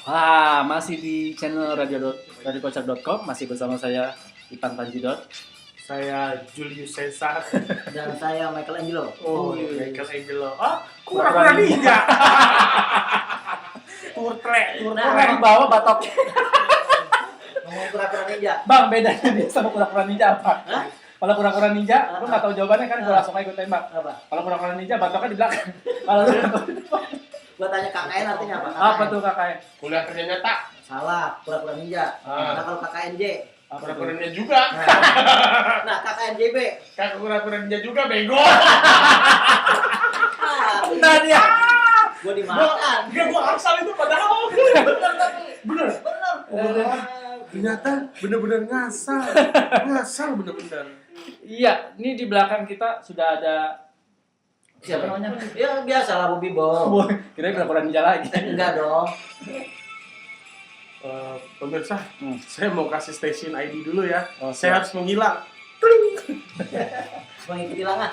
Wah, masih di channel radiokocak.com, masih bersama saya Ipan Panjidot. Saya Julius Caesar. Dan saya Michelangelo. Oh, Michelangelo. Oh, kura-kura ninja. Turtle. Yang bawa batok. Ngomong kura-kura ninja. Bang, bedanya dia sama kura-kura ninja apa? Hah? Kalau kura-kura ninja, lu nggak tahu jawabannya kan, gue langsung aja gue tembak. Apa? Kalau kura-kura ninja, batoknya di belakang. Kalau Gua tanya KKN artinya apa? apa tuh kakaknya? Kuliah kerja nyata. Salah, kura-kura ninja. Ah. Nah, kalau KKNJ. Kura-kura ninja juga. Nah, KKNJB. Kakak kura-kura ninja juga bego. Nah dia. Gua dimakan. Enggak, gua asal itu padahal. Bener tapi. Bener. Bener. Ternyata bener-bener ngasal. Ngasal bener-bener. Iya, ini di belakang kita sudah ada siapa namanya? Ya biasa lah Bobby Bob. Oh, kira kura-kura ninja lagi. Enggak dong. Pemirsa, saya mau kasih station ID dulu ya. Oh, Saya siap. harus menghilang. Mengikuti langan.